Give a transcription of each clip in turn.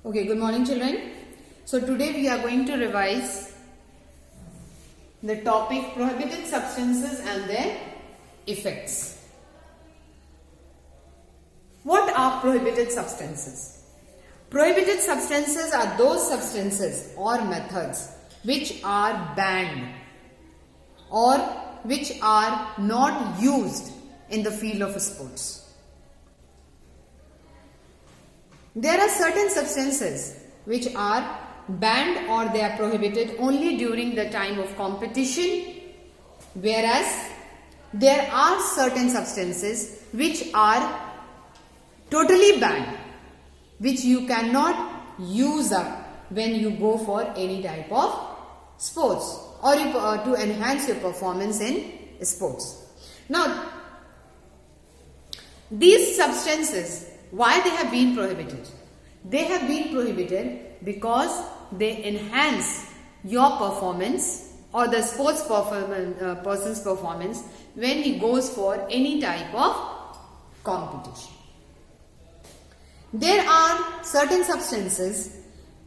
Okay, good morning children. So today we are going to revise the topic prohibited substances and their effects. What are prohibited substances? Prohibited substances are those substances or methods which are banned or which are not used in the field of sports. There are certain substances which are banned or they are prohibited only during the time of competition, whereas there are certain substances which are totally banned, which you cannot use up when you go for any type of sports or to enhance your performance in sports. Now, these substances, why they have been prohibited? They have been prohibited because they enhance your performance or the sports person's performance when he goes for any type of competition. There are certain substances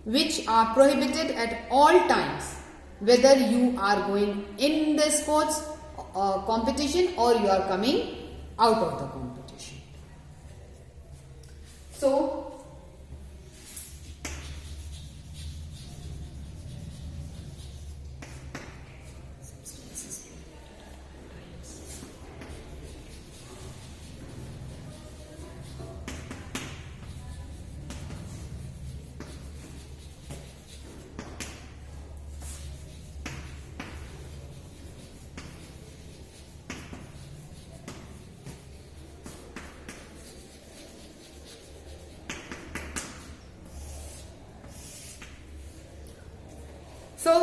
which are prohibited at all times, whether you are going in the sports competition or you are coming out of the competition. So,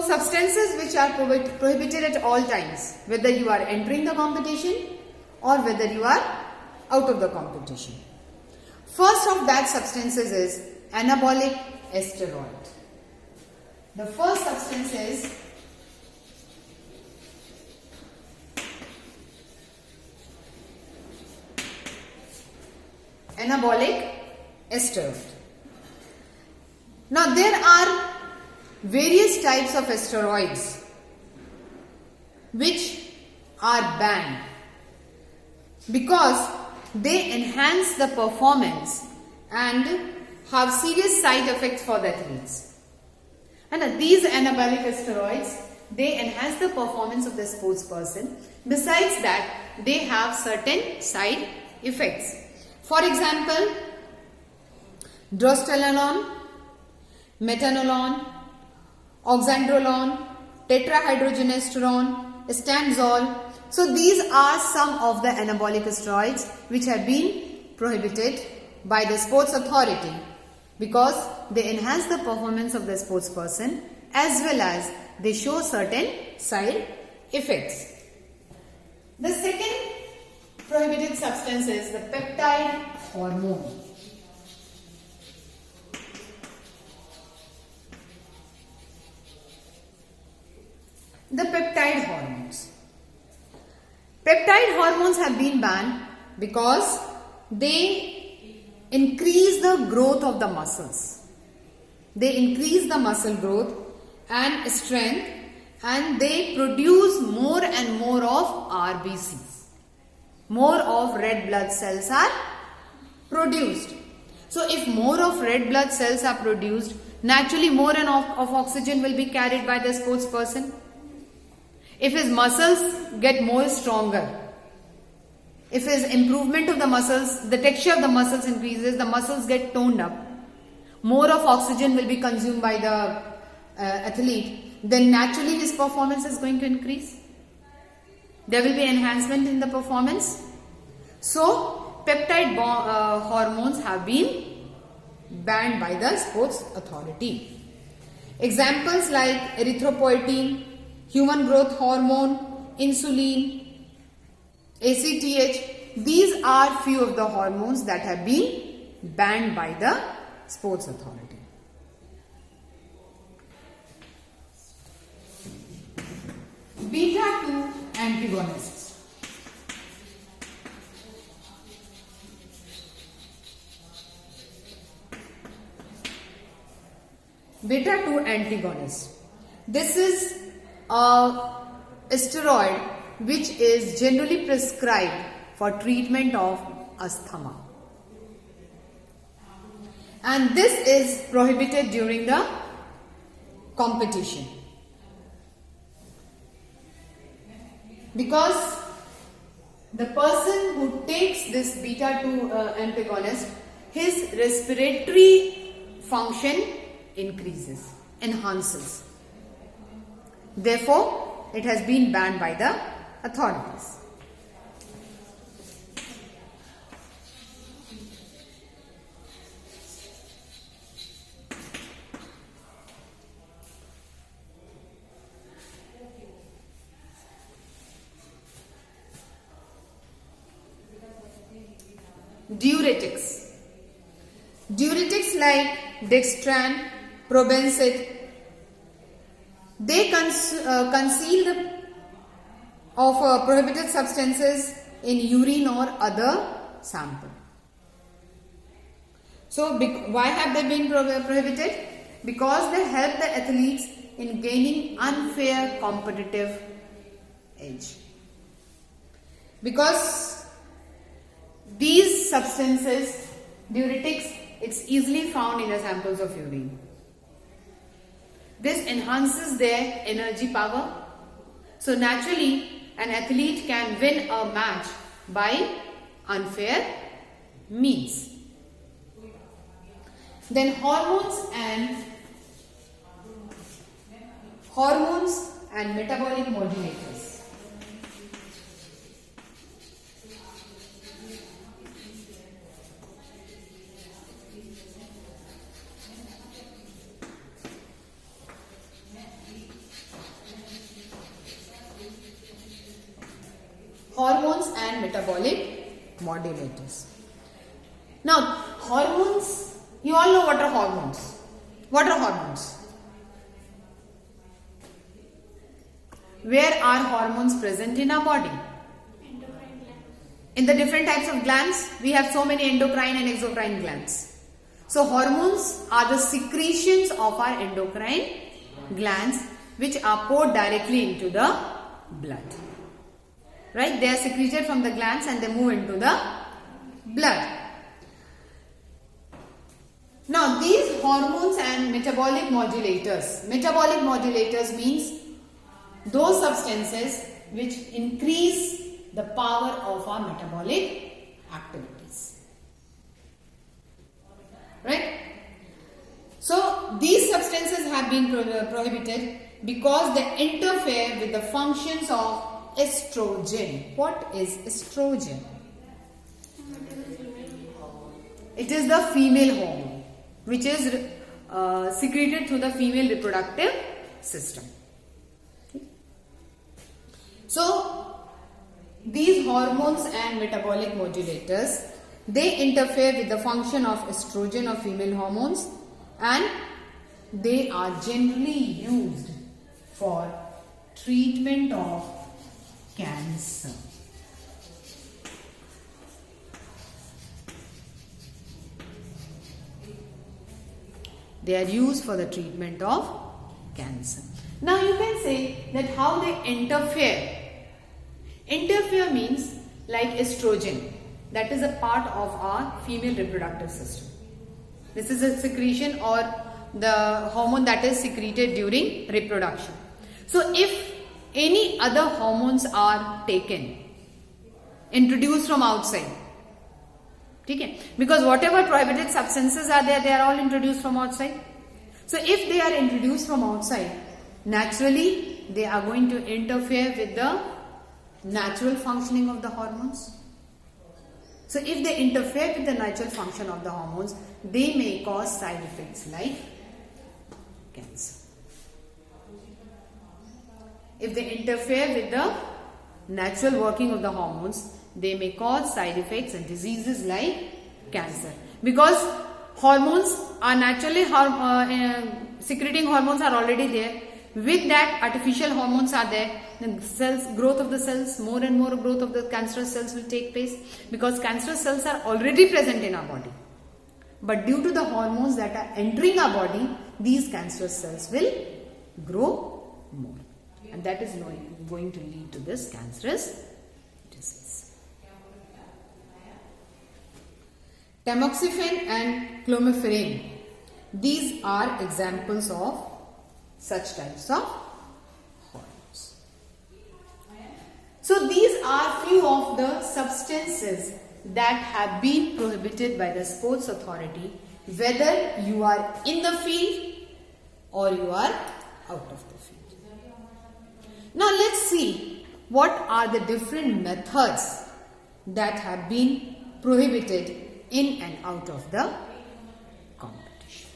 substances which are prohibited at all times, whether you are entering the competition or whether you are out of the competition. First of that substances is anabolic steroid. The first substance is anabolic steroid. Now there are various types of steroids which are banned because they enhance the performance and have serious side effects for the athletes. And these anabolic steroids, they enhance the performance of the sports person. Besides that, they have certain side effects. For example, drostanolone, metanolone, oxandrolone, tetrahydrogenesterone, stanzol. So these are some of the anabolic steroids which have been prohibited by the sports authority because they enhance the performance of the sports person as well as they show certain side effects. The second prohibited substance is the peptide hormone. The peptide hormones. Peptide hormones have been banned because they increase the growth of the muscles. They increase the muscle growth and strength and they produce more and more of RBCs. More of red blood cells are produced. So if more of red blood cells are produced, naturally more and of oxygen will be carried by the sports person. If his muscles get more stronger, if his improvement of the muscles, the texture of the muscles increases, the muscles get toned up, more of oxygen will be consumed by the athlete, then naturally his performance is going to increase. There will be enhancement in the performance. So, peptide hormones have been banned by the sports authority. Examples like erythropoietin, human growth hormone, insulin, ACTH, these are few of the hormones that have been banned by the sports authority. Beta-2 antagonists. Beta 2 antagonist. This is a steroid which is generally prescribed for treatment of asthma. And this is prohibited during the competition. Because the person who takes this beta 2 antagonist, his respiratory function increases, enhances. Therefore, it has been banned by the authorities. Diuretics. Diuretics like dextran, probenecid, they conceal prohibited substances in urine or other sample. So, why have they been prohibited? Because they help the athletes in gaining unfair competitive edge. Because these substances, diuretics, it's easily found in the samples of urine. This enhances their energy power. So naturally, an athlete can win a match by unfair means. Then hormones and metabolic modulators. Hormones and metabolic modulators. Now, hormones, you all know what are hormones. What are hormones? Where are hormones present in our body? Endocrine glands. In the different types of glands, we have so many endocrine and exocrine glands. So, hormones are the secretions of our endocrine glands which are poured directly into the blood. Right? They are secreted from the glands and they move into the blood. Now, these hormones and metabolic modulators means those substances which increase the power of our metabolic activities. Right? So, these substances have been prohibited because they interfere with the functions of estrogen. What is estrogen? It is the female hormone which is secreted through the female reproductive system. Okay. So, these hormones and metabolic modulators, they interfere with the function of estrogen or female hormones, and they are generally used for treatment of cancer. They are used for the treatment of cancer. Now you can say that how they interfere. Interfere means like estrogen, that is a part of our female reproductive system. This is a secretion or the hormone that is secreted during reproduction. So if any other hormones are taken, introduced from outside, okay? Because whatever prohibited substances are there, they are all introduced from outside. So if they are introduced from outside, naturally they are going to interfere with the natural functioning of the hormones. So if they interfere with the natural function of the hormones, they may cause side effects like cancer. If they interfere with the natural working of the hormones, they may cause side effects and diseases like cancer. Because hormones are naturally secreting hormones are already there. With that, artificial hormones are there. The cells, growth of the cells, more and more growth of the cancerous cells will take place because cancerous cells are already present in our body. but due to the hormones that are entering our body, these cancerous cells will grow more. And that is going to lead to this cancerous disease. Tamoxifen and clomiphene, these are examples of such types of hormones. So these are few of the substances that have been prohibited by the Sports Authority, whether you are in the field or you are out of the field. Now let's see what are the different methods that have been prohibited in and out of the competition.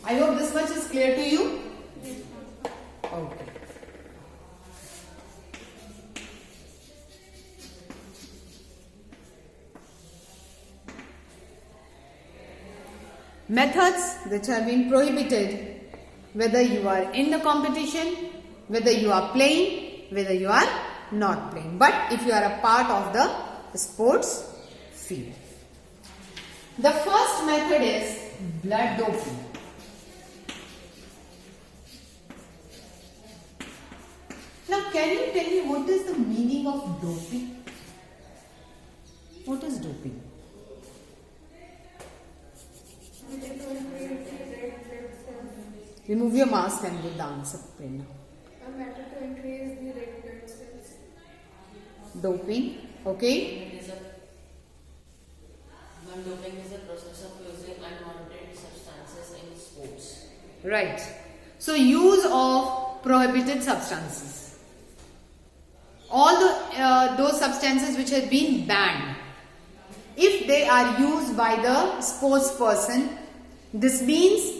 I hope this much is clear to you. Okay. Methods which have been prohibited, whether you are in the competition, whether you are playing, whether you are not playing, but if you are a part of the sports field. The first method is blood doping. Now, can you tell me what is the meaning of doping? What is doping? Remove your mask and give the answer, Prerna. A method to increase the red blood cells. Doping, okay? Doping is a process of using unwanted substances in sports. Right. So, use of prohibited substances. All those substances which have been banned, if they are used by the sports person, this means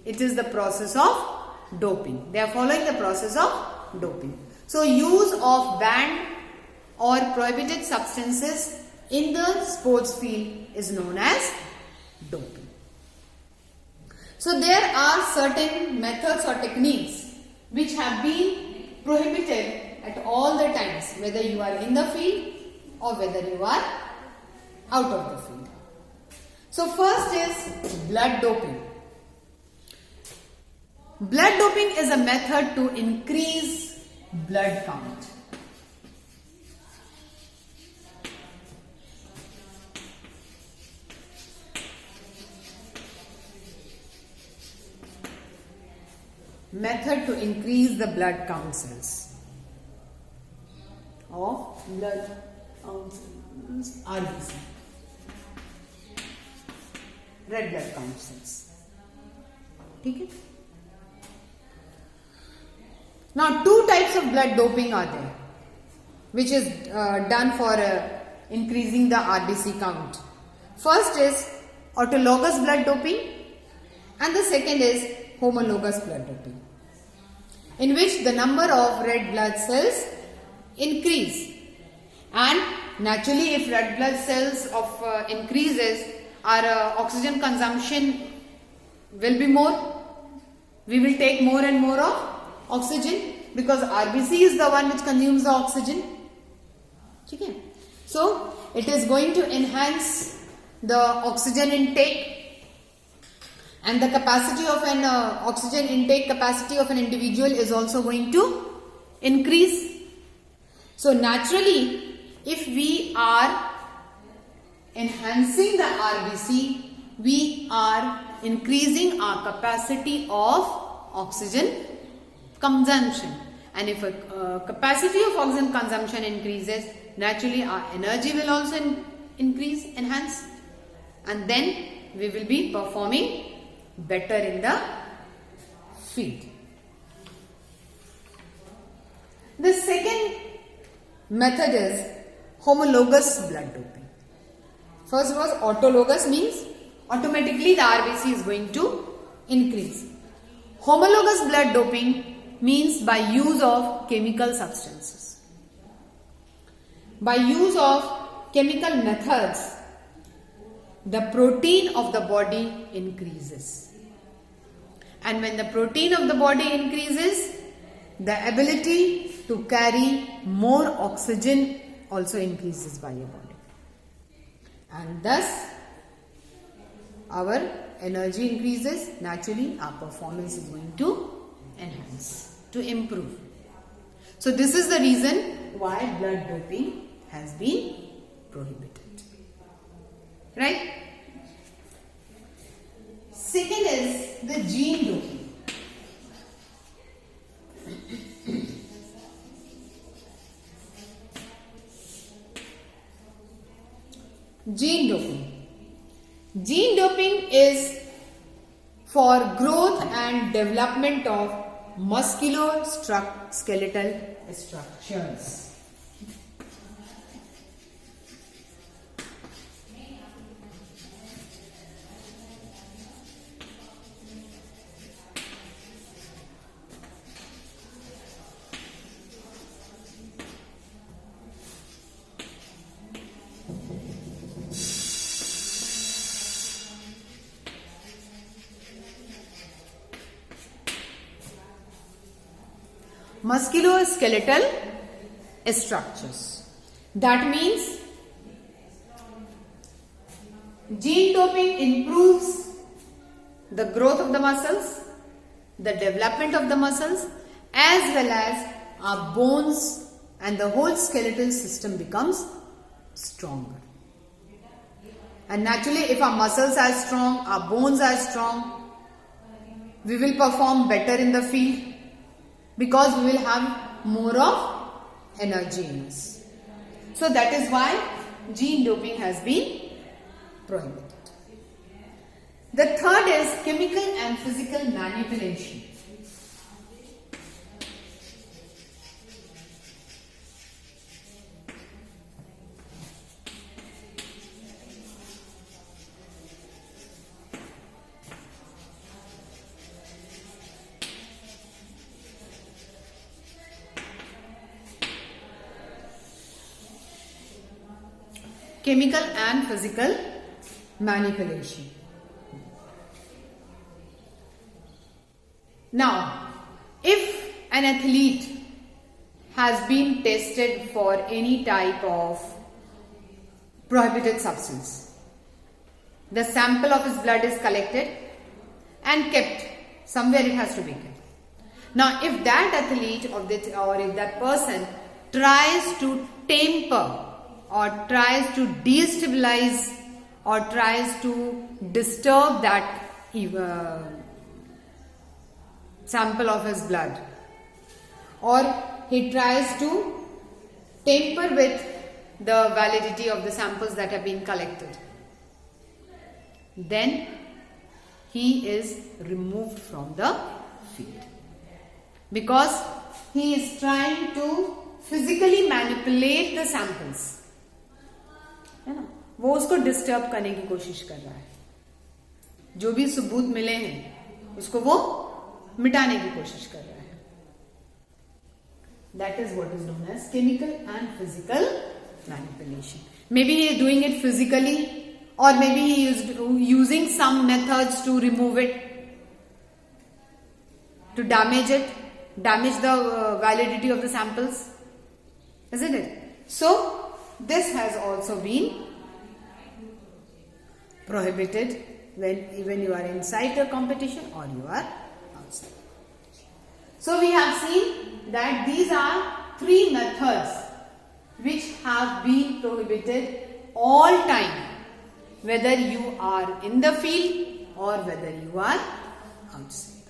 it is the process of doping. They are following the process of doping. So, use of banned or prohibited substances in the sports field is known as doping. So, there are certain methods or techniques which have been prohibited at all the times, whether you are in the field or whether you are out of the field. So, first is blood doping. Blood doping is a method to increase blood count. Method to increase the blood count cells of blood count cells, RBC, red blood count cells. Okay? Now, two types of blood doping are there, which is done for increasing the RBC count. First is autologous blood doping, and the second is homologous blood doping, in which the number of red blood cells increase, and naturally, if red blood cells of increases, our oxygen consumption will be more. We will take more and more of oxygen because RBC is the one which consumes the oxygen. Okay. So, it is going to enhance the oxygen intake, and the capacity of an oxygen intake capacity of an individual is also going to increase. So, naturally, if we are enhancing the RBC, we are increasing our capacity of oxygen consumption, and if a capacity of oxygen consumption increases, naturally our energy will also enhance, and then we will be performing better in the field. The second method is homologous blood doping. First was autologous, means automatically the RBC is going to increase. Homologous blood doping means by use of chemical substances. By use of chemical methods, the protein of the body increases. And when the protein of the body increases, the ability to carry more oxygen also increases by your body. And thus, our energy increases, naturally our performance is going to enhance, to improve. So this is the reason why blood doping has been prohibited. Right? Second is the gene doping. Gene doping. Gene doping is for growth and development of musculoskeletal structures. Musculoskeletal structures. That means gene doping improves the growth of the muscles, the development of the muscles, as well as our bones and the whole skeletal system becomes stronger. And naturally, if our muscles are strong, our bones are strong, we will perform better in the field, because we will have more of energy in us. So that is why gene doping has been prohibited. The third is chemical and physical manipulation. Chemical and physical manipulation. Now, if an athlete has been tested for any type of prohibited substance, the sample of his blood is collected and kept somewhere. It has to be kept. Now, if that athlete or if that person tries to tamper or tries to destabilize or tries to disturb that sample of his blood, or he tries to tamper with the validity of the samples that have been collected, then he is removed from the field, because he is trying to physically manipulate the samples. है ना, वो उसको disturb करने की कोशिश कर रहा है. जो भी सबूत मिले हैं उसको वो मिटाने की कोशिश कर रहा है. That is what is known as chemical and physical manipulation. Maybe he is doing it physically, or maybe he is using some methods to remove it, to damage it, damage the validity of the samples, isn't it? So this has also been prohibited when you are inside a competition or you are outside. So we have seen that these are 3 methods which have been prohibited all time, whether you are in the field or whether you are outside.